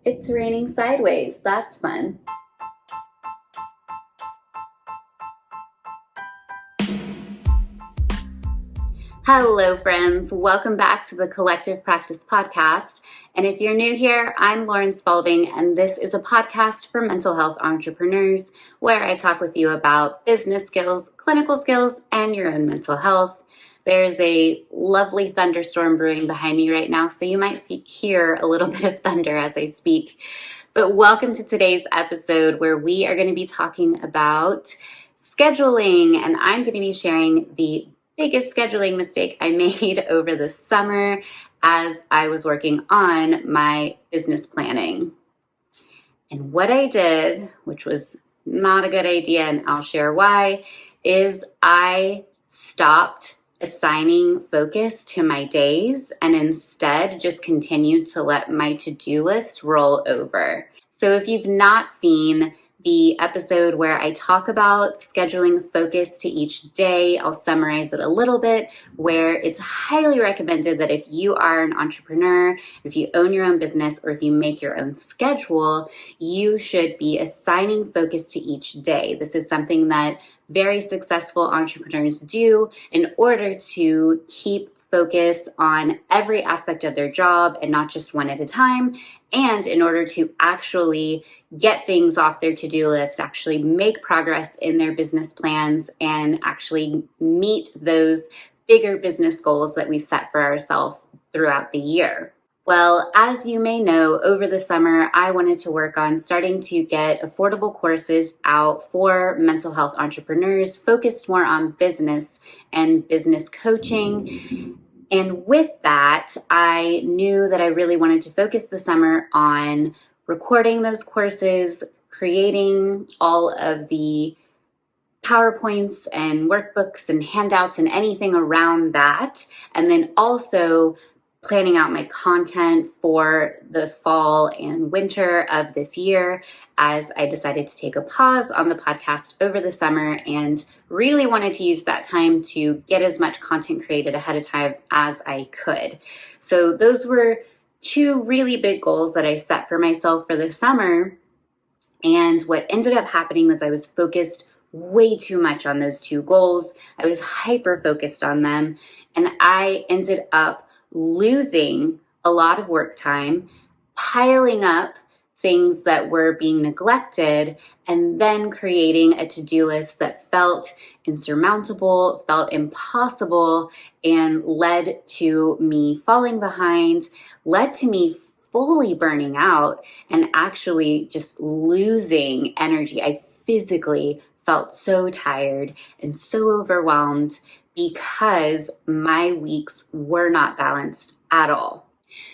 It's raining sideways. That's fun. Hello, friends. Welcome back to the Collective Practice Podcast. And if you're new here, I'm Lauren Spalding, and this is a podcast for mental health entrepreneurs where I talk with you about business skills, clinical skills, and your own mental health. There's a lovely thunderstorm brewing behind me right now, so you might hear a little bit of thunder as I speak. But welcome to today's episode where we are going to be talking about scheduling, and I'm going to be sharing the biggest scheduling mistake I made over the summer as I was working on my business planning. And what I did, which was not a good idea, and I'll share why, is I stopped assigning focus to my days and instead just continued to let my to-do list roll over. So if you've not seen the episode where I talk about scheduling focus to each day, I'll summarize it a little bit, where it's highly recommended that if you are an entrepreneur, if you own your own business, or if you make your own schedule, you should be assigning focus to each day. This is something that very successful entrepreneurs do in order to keep focus on every aspect of their job and not just one at a time, and in order to actually get things off their to-do list, actually make progress in their business plans, and actually meet those bigger business goals that we set for ourselves throughout the year. Well, as you may know, over the summer, I wanted to work on starting to get affordable courses out for mental health entrepreneurs, focused more on business and business coaching. And with that, I knew that I really wanted to focus the summer on recording those courses, creating all of the PowerPoints and workbooks and handouts and anything around that, and then also planning out my content for the fall and winter of this year, as I decided to take a pause on the podcast over the summer and really wanted to use that time to get as much content created ahead of time as I could. So those were two really big goals that I set for myself for the summer. And what ended up happening was I was focused way too much on those two goals. I was hyper focused on them, and I ended up losing a lot of work time, piling up things that were being neglected, and then creating a to-do list that felt insurmountable, felt impossible, and led to me falling behind, led to me fully burning out and actually just losing energy. I physically felt so tired and so overwhelmed because my weeks were not balanced at all.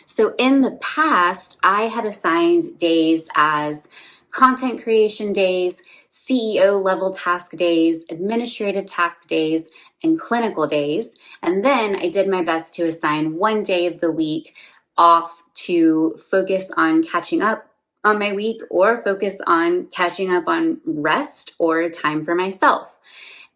So in the past, I had assigned days as content creation days, CEO level task days, administrative task days, and clinical days. And then I did my best to assign one day of the week off to focus on catching up on my week, or focus on catching up on rest or time for myself.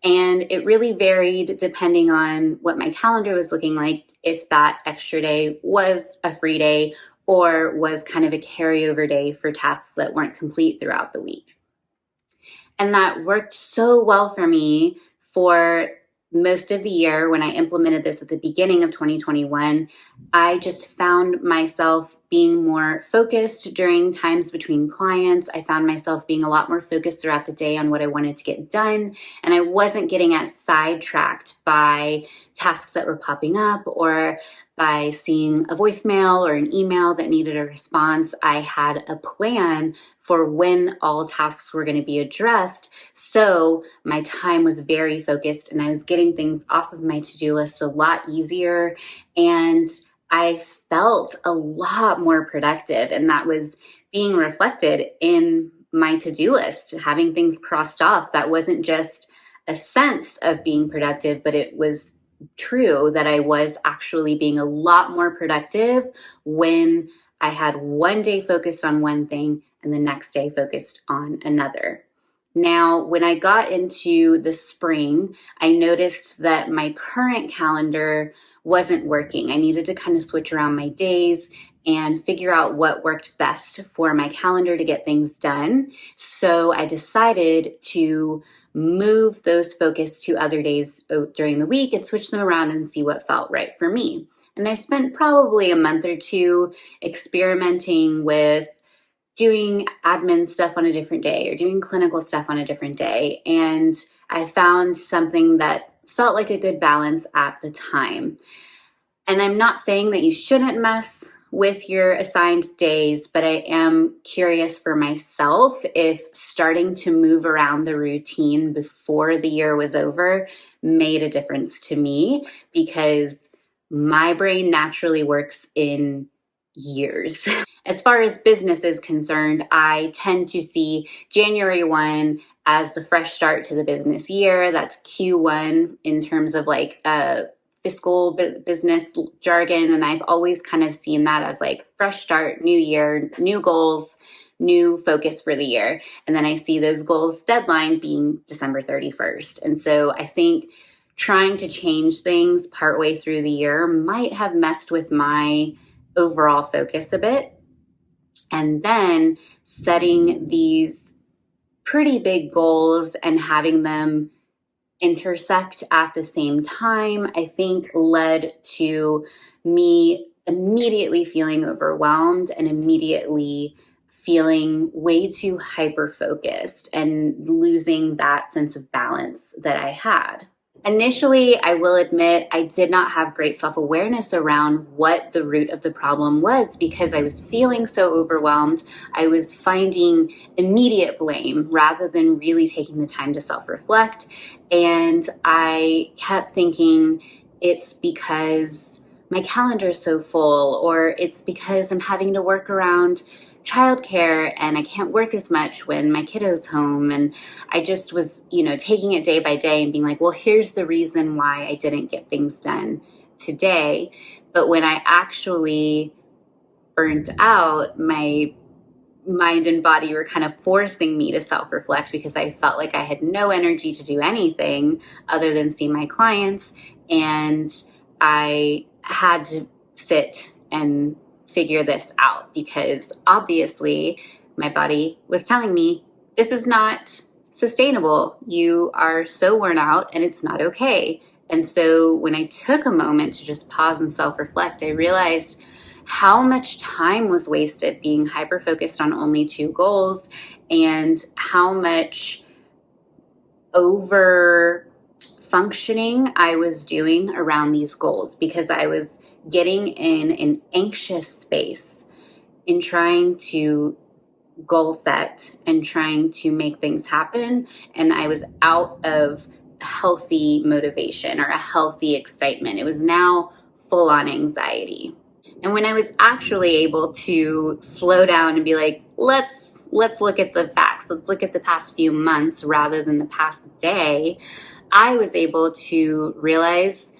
And it really varied depending on what my calendar was looking like, if that extra day was a free day or was kind of a carryover day for tasks that weren't complete throughout the week. And that worked so well for me for most of the year. When I implemented this at the beginning of 2021, I just found myself being more focused during times between clients. I found myself being a lot more focused throughout the day on what I wanted to get done. And I wasn't getting as sidetracked by tasks that were popping up or by seeing a voicemail or an email that needed a response. I had a plan for when all tasks were going to be addressed. So my time was very focused and I was getting things off of my to-do list a lot easier. And I felt a lot more productive. And that was being reflected in my to-do list, having things crossed off. That wasn't just a sense of being productive, but it was true that I was actually being a lot more productive when I had one day focused on one thing and the next day focused on another. Now, when I got into the spring, I noticed that my current calendar wasn't working. I needed to kind of switch around my days and figure out what worked best for my calendar to get things done. So I decided to move those focus to other days during the week and switch them around and see what felt right for me. And I spent probably a month or two experimenting with doing admin stuff on a different day or doing clinical stuff on a different day. And I found something that felt like a good balance at the time. And I'm not saying that you shouldn't mess with your assigned days, but I am curious for myself if starting to move around the routine before the year was over made a difference to me, because my brain naturally works in years. As far as business is concerned, I tend to see January 1 as the fresh start to the business year. That's Q1 in terms of like fiscal business jargon. And I've always kind of seen that as like fresh start, new year, new goals, new focus for the year. And then I see those goals deadline being December 31st. And so I think trying to change things partway through the year might have messed with my overall focus a bit. And then setting these pretty big goals and having them intersect at the same time, I think led to me immediately feeling overwhelmed and immediately feeling way too hyper-focused and losing that sense of balance that I had. Initially, I will admit, I did not have great self-awareness around what the root of the problem was, because I was feeling so overwhelmed. I was finding immediate blame rather than really taking the time to self-reflect. And I kept thinking it's because my calendar is so full, or it's because I'm having to work around childcare and I can't work as much when my kiddo's home. And I just was, taking it day by day and being like, well, here's the reason why I didn't get things done today. But when I actually burnt out, my mind and body were kind of forcing me to self-reflect, because I felt like I had no energy to do anything other than see my clients. And I had to sit and figure this out, because obviously my body was telling me this is not sustainable. You are so worn out and it's not okay. And so when I took a moment to just pause and self-reflect, I realized how much time was wasted being hyper-focused on only two goals, and how much over functioning I was doing around these goals, because I was getting in an anxious space in trying to goal set and trying to make things happen. And I was out of healthy motivation or a healthy excitement. It was now full on anxiety. And when I was actually able to slow down and be like, let's look at the facts, let's look at the past few months rather than the past day, I was able to realize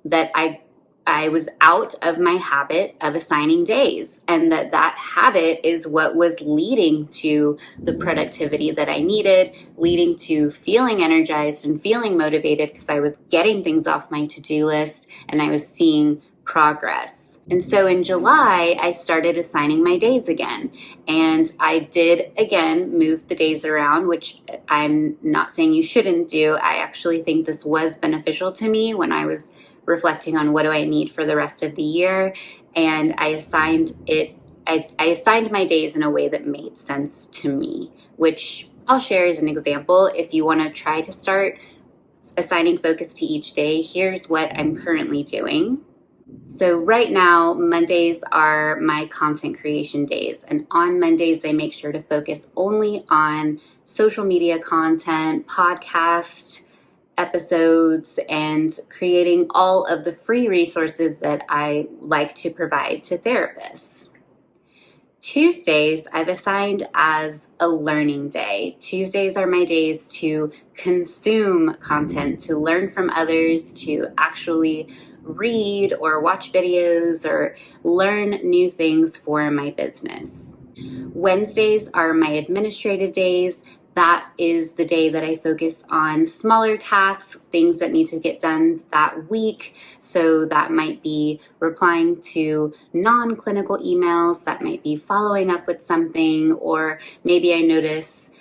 that I was out of my habit of assigning days, and that habit is what was leading to the productivity that I needed, leading to feeling energized and feeling motivated, because I was getting things off my to-do list and I was seeing progress. And so in July, I started assigning my days again. And I did, again, move the days around, which I'm not saying you shouldn't do. I actually think this was beneficial to me when I was reflecting on what do I need for the rest of the year. And I assigned my days in a way that made sense to me, which I'll share as an example. If you want to try to start assigning focus to each day, here's what I'm currently doing. So right now, Mondays are my content creation days. And on Mondays, I make sure to focus only on social media content, podcast episodes, and creating all of the free resources that I like to provide to therapists. Tuesdays, I've assigned as a learning day. Tuesdays are my days to consume content, to learn from others, to actually read or watch videos or learn new things for my business. Wednesdays are my administrative days. that is the day that I focus on smaller tasks, things that need to get done that week. So that might be replying to non-clinical emails, that might be following up with something, or maybe I notice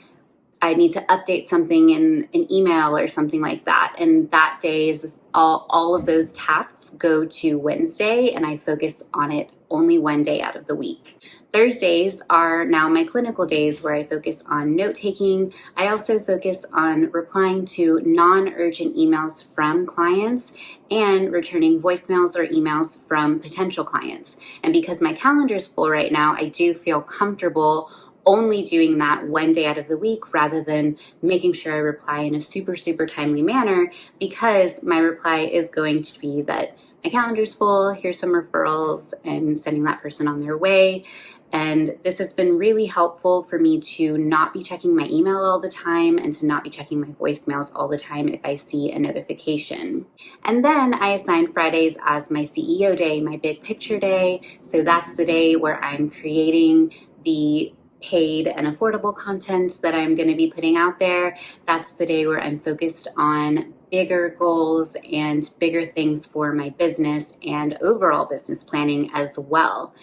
I need to update something in an email or something like that. And that day is all of those tasks go to Wednesday, and I focus on it only one day out of the week. Thursdays are now my clinical days where I focus on note-taking. I also focus on replying to non-urgent emails from clients and returning voicemails or emails from potential clients. And because my calendar is full right now, I do feel comfortable only doing that one day out of the week rather than making sure I reply in a super timely manner, because my reply is going to be that my calendar's full, here's some referrals, and sending that person on their way. And this has been really helpful for me to not be checking my email all the time and to not be checking my voicemails all the time if I see a notification. And then I assign Fridays as my CEO day, my big picture day. So that's the day where I'm creating the paid and affordable content that I'm going to be putting out there. That's the day where I'm focused on bigger goals and bigger things for my business and overall business planning as well.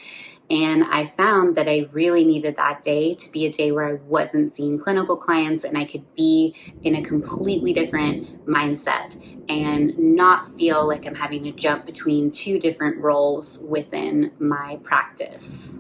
And I found that I really needed that day to be a day where I wasn't seeing clinical clients and I could be in a completely different mindset and not feel like I'm having to jump between two different roles within my practice.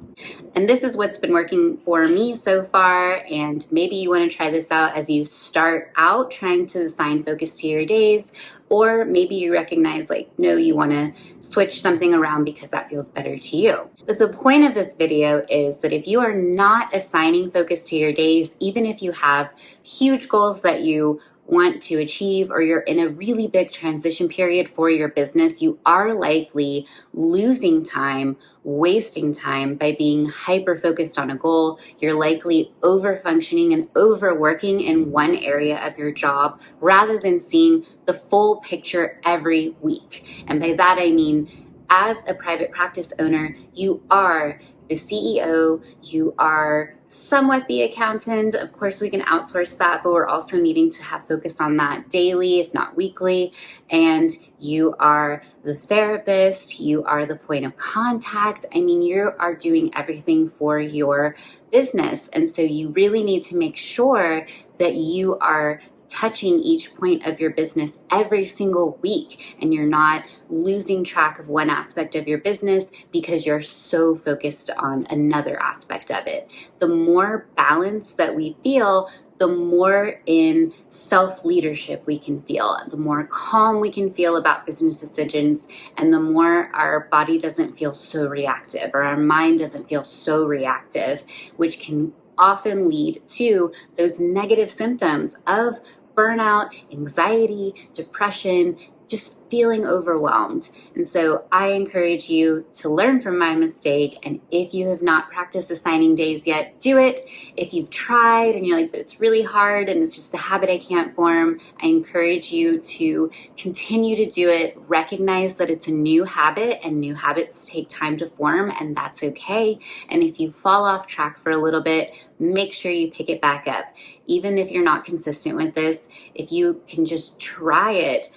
And this is what's been working for me so far, and maybe you want to try this out as you start out trying to assign focus to your days, or maybe you recognize no, you want to switch something around because that feels better to you. But the point of this video is that if you are not assigning focus to your days, even if you have huge goals that you want to achieve, or you're in a really big transition period for your business, you are likely losing time, wasting time by being hyper focused on a goal. You're likely over functioning and overworking in one area of your job rather than seeing the full picture every week. And by that I mean, as a private practice owner, you are the CEO, you are somewhat the accountant. Of course, we can outsource that, but we're also needing to have focus on that daily, if not weekly. And you are the therapist, you are the point of contact. I mean, you are doing everything for your business. And so you really need to make sure that you are touching each point of your business every single week, and you're not losing track of one aspect of your business because you're so focused on another aspect of it. The more balance that we feel, the more in self-leadership we can feel, the more calm we can feel about business decisions, and the more our body doesn't feel so reactive, or our mind doesn't feel so reactive, which can often lead to those negative symptoms of burnout, anxiety, depression, just feeling overwhelmed. And so I encourage you to learn from my mistake. And if you have not practiced assigning days yet, do it. If you've tried and you're like, but it's really hard and it's just a habit I can't form, I encourage you to continue to do it. Recognize that it's a new habit and new habits take time to form, and that's okay. And if you fall off track for a little bit, make sure you pick it back up. Even if you're not consistent with this, if you can just try it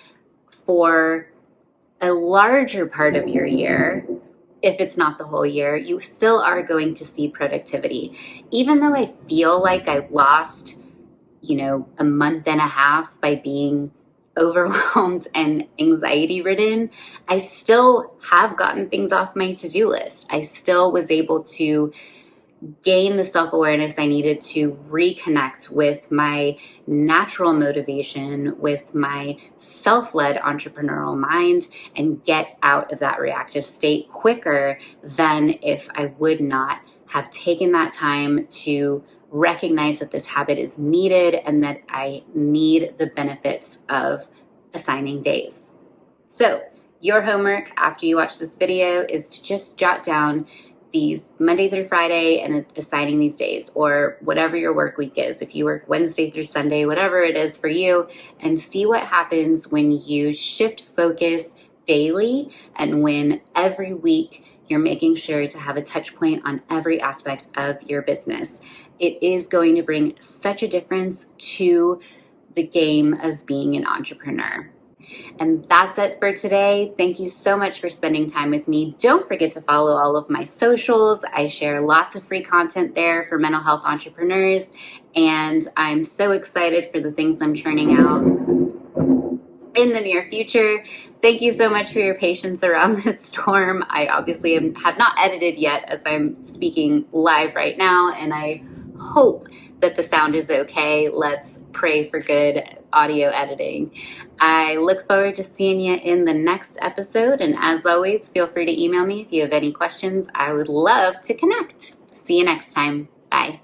for a larger part of your year, if it's not the whole year, you still are going to see productivity. Even though I feel like I lost, a month and a half by being overwhelmed and anxiety ridden, I still have gotten things off my to-do list. I still was able to gain the self-awareness I needed to reconnect with my natural motivation, with my self-led entrepreneurial mind, and get out of that reactive state quicker than if I would not have taken that time to recognize that this habit is needed and that I need the benefits of assigning days. So your homework after you watch this video is to just jot down these Monday through Friday and assigning these days, or whatever your work week is. If you work Wednesday through Sunday, whatever it is for you, and see what happens when you shift focus daily and when every week you're making sure to have a touch point on every aspect of your business. It is going to bring such a difference to the game of being an entrepreneur. And that's it for today. Thank you so much for spending time with me. Don't forget to follow all of my socials. I share lots of free content there for mental health entrepreneurs, and I'm so excited for the things I'm churning out in the near future. Thank you so much for your patience around this storm. I obviously have not edited yet as I'm speaking live right now, and I hope that the sound is okay. Let's pray for good audio editing. I look forward to seeing you in the next episode, and as always, feel free to email me if you have any questions. I would love to connect. See you next time. Bye.